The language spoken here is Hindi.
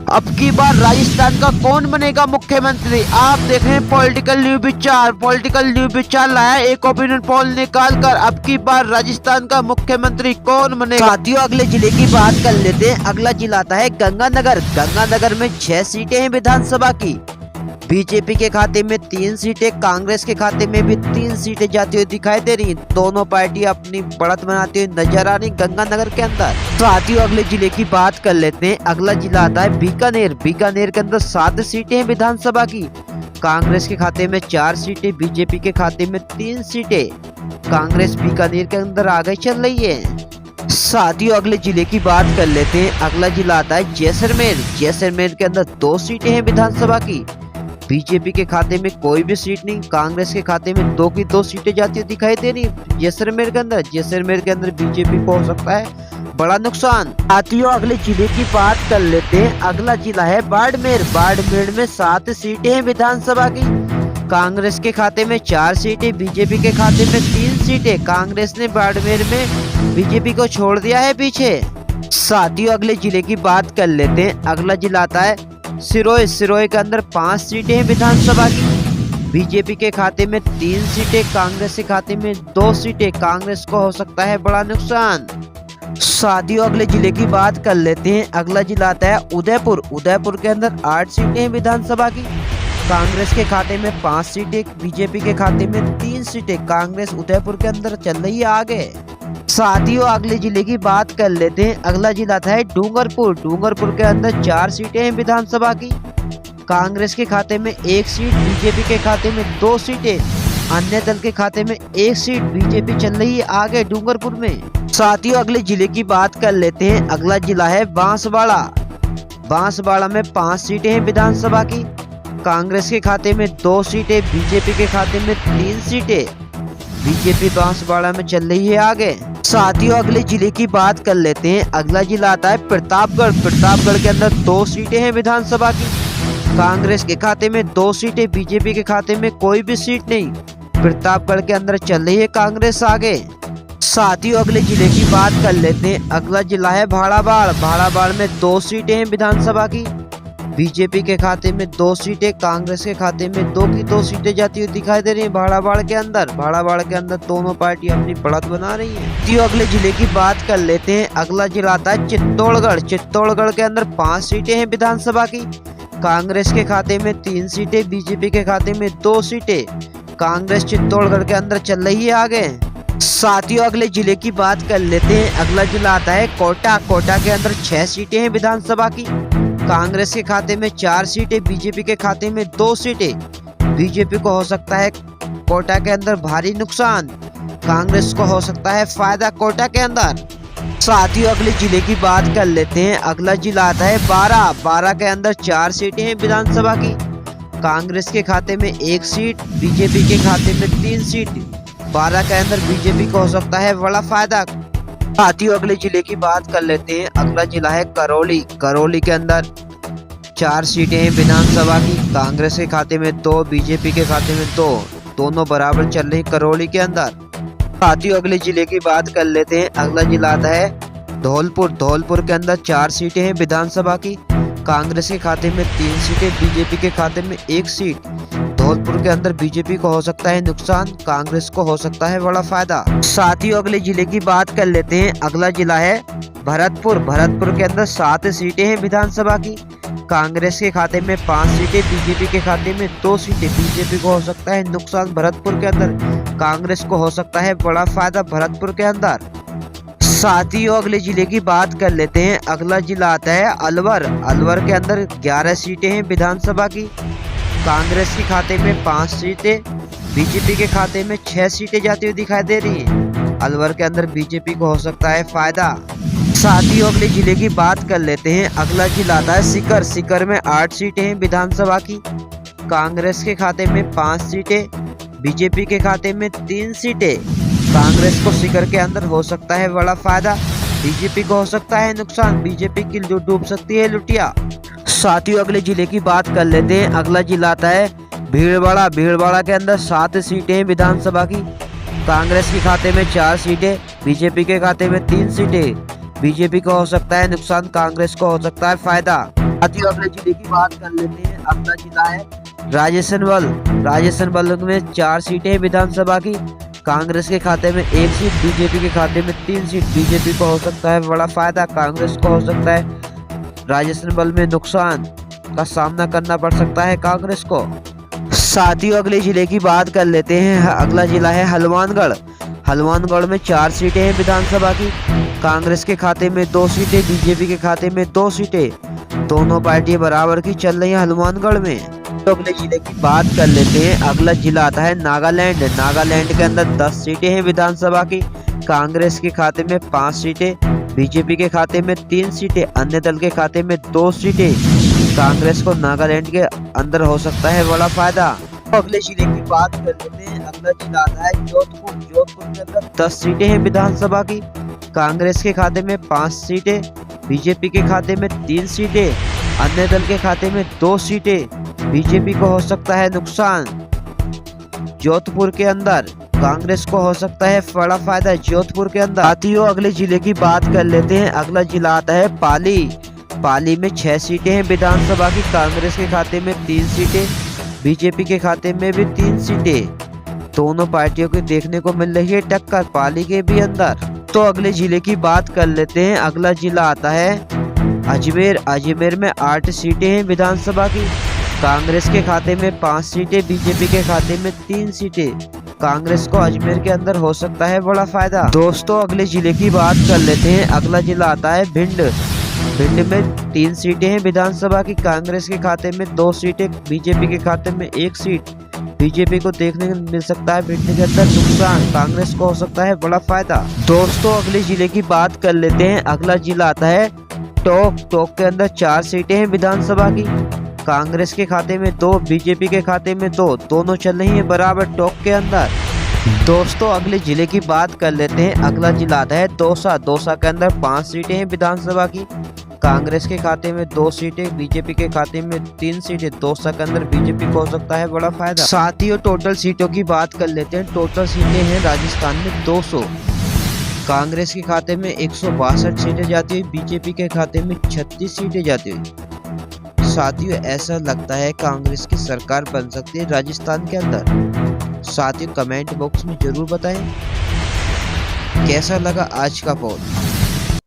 अब की बार राजस्थान का कौन बनेगा मुख्यमंत्री? आप देख रहे हैं पॉलिटिकल न्यू विचार लाया एक ओपिनियन पोल निकाल कर। अब की बार राजस्थान का मुख्यमंत्री कौन बनेगा? साथियों, अगले जिले की बात कर लेते हैं। अगला जिला आता है गंगानगर में 6 सीटें हैं विधानसभा की। बीजेपी के खाते में 3 सीटें, कांग्रेस के खाते में भी 3 सीटें जाती हुई दिखाई दे रही। दोनों पार्टी अपनी बढ़त बनाती हुई नजर आ रही गंगानगर के अंदर। साथियों, अगले जिले की बात कर लेते हैं। अगला जिला आता है बीकानेर के अंदर 7 सीटें हैं विधानसभा की। कांग्रेस के खाते में 4 सीटें, बीजेपी के खाते में 3 सीटें। कांग्रेस बीकानेर के अंदर आगे चल रही है। साथियों, अगले जिले की बात कर लेते हैं। अगला जिला आता है जैसलमेर के अंदर 2 सीटें हैं विधानसभा की। बीजेपी के खाते में कोई भी सीट नहीं, कांग्रेस के खाते में 2 की 2 सीटें जाती हुई दिखाई दे रही जैसलमेर के अंदर बीजेपी को हो सकता है बड़ा नुकसान। साथियों, अगले जिले की बात कर लेते हैं। अगला जिला है बाड़मेर में 7 सीटें हैं विधानसभा की। कांग्रेस के खाते में 4 सीटें, बीजेपी के खाते में 3 सीटें। कांग्रेस ने बाड़मेर में बीजेपी को छोड़ दिया है पीछे। साथियों, अगले जिले की बात कर लेते हैं। अगला जिला आता है सिरोही के अंदर 5 सीटें हैं विधानसभा की। बीजेपी के खाते में 3 सीटें, कांग्रेस के खाते में 2 सीटें। कांग्रेस को हो सकता है बड़ा नुकसान। साथियों, अगले जिले की बात कर लेते हैं। अगला जिला आता है उदयपुर के अंदर 8 सीटें हैं विधानसभा की। कांग्रेस के खाते में 5 सीटें, बीजेपी के खाते में 3 सीटें। कांग्रेस उदयपुर के अंदर चल रही है आगे। साथियों, अगले जिले की बात कर लेते हैं। अगला जिला था है डूंगरपुर के अंदर 4 सीटें हैं विधानसभा की। कांग्रेस के खाते में 1 सीट, बीजेपी के खाते में 2 सीटें। अन्य दल के खाते में 1 सीट। बीजेपी चल रही है आगे डूंगरपुर में। साथियों, अगले जिले की बात कर लेते हैं। अगला जिला है बांसवाड़ा में 5 सीटें हैं विधानसभा की। कांग्रेस के खाते में 2 सीटें, बीजेपी के खाते में 3 सीटें। बीजेपी बांसवाड़ा में चल रही है आगे। साथियों, अगले जिले की बात कर लेते हैं। अगला जिला आता है प्रतापगढ़ के अंदर 2 सीटें हैं विधानसभा की। कांग्रेस के खाते में 2 सीटें, बीजेपी के खाते में कोई भी सीट नहीं। प्रतापगढ़ के अंदर चल रही है कांग्रेस आगे। साथियों, अगले जिले की बात कर लेते हैं। अगला जिला है भाड़ाबाड़ में 2 सीटें हैं विधानसभा की। बीजेपी के खाते में 2 सीटें, कांग्रेस के खाते में 2 की 2 सीटें जाती हुई दिखाई दे रही है भाड़ाबाड़ के अंदर दोनों पार्टी अपनी बढ़त बना रही है। तो अगले जिले की बात कर लेते हैं। अगला जिला आता है चित्तौड़गढ़ के अंदर 5 सीटें हैं विधानसभा की। कांग्रेस के खाते में 3 सीटें, बीजेपी के खाते में 2 सीटें। कांग्रेस चित्तौड़गढ़ के अंदर चल रही है आगे। साथियों, अगले जिले की बात कर लेते हैं। अगला जिला आता है कोटा के अंदर 6 सीटें हैं विधानसभा की। कांग्रेस के खाते में 4 सीटें, बीजेपी के खाते में 2 सीटें। बीजेपी को हो सकता है कोटा के अंदर भारी नुकसान, कांग्रेस को हो सकता है फायदा कोटा के अंदर। साथियों, अगले जिले की बात कर लेते हैं। अगला जिला आता है बारा के अंदर 4 सीटें हैं विधानसभा की। कांग्रेस के खाते में 1 सीट, बीजेपी के खाते में 3 सीट। 12 के अंदर बीजेपी को हो सकता है बड़ा फायदा। साथियों, अगले जिले की बात कर लेते हैं। अगला जिला है करौली के अंदर 4 सीटें हैं विधानसभा की। कांग्रेस के खाते में 2, बीजेपी के खाते में 2। दोनों बराबर चल रही करौली के अंदर। साथियों, अगले जिले की बात कर लेते हैं। अगला जिला आता है धौलपुर के अंदर 4 सीटें हैं विधानसभा की। कांग्रेस के खाते में 3 सीटें, बीजेपी के खाते में 1 सीट। धौलपुर के अंदर बीजेपी को हो सकता है नुकसान, कांग्रेस को हो सकता है बड़ा फायदा। साथियों, अगले जिले की बात कर लेते हैं। अगला जिला है भरतपुर के अंदर 7 सीटें हैं विधानसभा की। कांग्रेस के खाते में 5 सीटें, बीजेपी के खाते में 2 सीटें। बीजेपी को हो सकता है नुकसान भरतपुर के अंदर, कांग्रेस को हो सकता है बड़ा फायदा भरतपुर के अंदर। साथियों, अगले जिले की बात कर लेते हैं। अगला जिला आता है अलवर के अंदर 11 सीटें हैं विधानसभा की। कांग्रेस के खाते में 5 सीटें, बीजेपी के खाते में 6 सीटें जाती हुई दिखाई दे रही है। अलवर के अंदर बीजेपी को हो सकता है फायदा। साथियों, अगले जिले की बात कर लेते हैं। अगला जिला आता है सीकर में 8 सीटें हैं विधानसभा की। कांग्रेस के खाते में 5 सीटें, बीजेपी के खाते में 3 सीटें। कांग्रेस को सीकर के अंदर हो सकता है बड़ा फायदा, बीजेपी को हो सकता है नुकसान। बीजेपी की डूब सकती है लुटिया। साथियों, अगले जिले की बात कर लेते हैं। अगला जिला आता है भीलवाड़ा के अंदर 7 सीटें विधानसभा की। कांग्रेस के खाते में 4 सीटें, बीजेपी के खाते में 3 सीटें। बीजेपी को हो सकता है नुकसान, कांग्रेस को हो सकता है फायदा। साथियों अगले जिले की बात कर लेते हैं। अगला जिला है राजस्थान में 4 सीटें हैं विधानसभा की। कांग्रेस के खाते में 1 सीट, बीजेपी के खाते में 3 सीट। बीजेपी को हो सकता है बड़ा फायदा, कांग्रेस को हो सकता है राजस्थान में नुकसान का सामना करना पड़ सकता है कांग्रेस को। साथियों अगले जिले की बात कर लेते हैं। अगला जिला है हनुमानगढ़ में 4 सीटें हैं विधानसभा की। कांग्रेस के खाते में 2 सीटें, बीजेपी के खाते में 2 सीटें। दोनों पार्टियां बराबर की चल रही है हनुमानगढ़ में। तो अगले जिले की बात कर लेते हैं। अगला जिला आता है नागालैंड के अंदर 10 सीटें हैं विधानसभा की। कांग्रेस के खाते में 5 सीटें, बीजेपी के खाते में 3 सीटें, अन्य दल के खाते में 2 सीटें। कांग्रेस को नागालैंड के अंदर हो सकता है बड़ा फायदा। तो अगले जिले की बात कर लेते हैं। अगला जिला आता है जोधपुर के अंदर 10 सीटें हैं विधानसभा की। कांग्रेस के खाते में 5 सीटें, बीजेपी के खाते में 3 सीटें, अन्य दल के खाते में 2 सीटें। बीजेपी को हो सकता है नुकसान। जोधपुर के अंदर कांग्रेस को हो सकता है बड़ा फायदा जोधपुर के अंदर। साथियों अगले जिले की बात कर लेते हैं। अगला जिला आता है पाली में 6 सीटें हैं विधानसभा की। कांग्रेस के खाते में 3 सीटें, बीजेपी के खाते में भी 3 सीटें। दोनों पार्टियों को देखने को मिल रही है टक्कर पाली के भी अंदर। तो अगले जिले की बात कर लेते हैं। अगला जिला आता है अजमेर में 8 सीटें हैं विधानसभा की। कांग्रेस के खाते में 5 सीटें, बीजेपी के खाते में 3 सीटें। कांग्रेस को अजमेर के अंदर हो सकता है बड़ा फायदा। दोस्तों अगले जिले की बात कर लेते हैं। अगला जिला आता है भिंड में 3 सीटें हैं विधानसभा की। कांग्रेस के खाते में 2 सीटें, बीजेपी के खाते में 1 सीट। बीजेपी को देखने को मिल सकता है भिंड के अंदर नुकसान, कांग्रेस को हो सकता है बड़ा फायदा। दोस्तों अगले जिले की बात कर लेते हैं। अगला जिला आता है टोंक के अंदर 4 सीटें हैं विधानसभा की। कांग्रेस के खाते में 2, बीजेपी के खाते में 2। दोनों चल रही है बराबर टोंक के अंदर। दोस्तों अगले जिले की बात कर लेते हैं। अगला जिला आता है दौसा के अंदर 5 सीटें हैं विधानसभा की। कांग्रेस के खाते में 2 सीटें, बीजेपी के खाते में 3 सीटें। दौसा के अंदर बीजेपी को हो सकता है बड़ा फायदा। साथियों टोटल सीटों की बात कर लेते हैं। टोटल सीटें हैं राजस्थान में 200। कांग्रेस के खाते में 162 सीटें जाती हुई, बीजेपी के खाते में 36 सीटें जाती हुई। साथियों ऐसा लगता है कांग्रेस की सरकार बन सकती है राजस्थान के अंदर। साथियों कमेंट बॉक्स में जरूर बताएं कैसा लगा आज का पोल।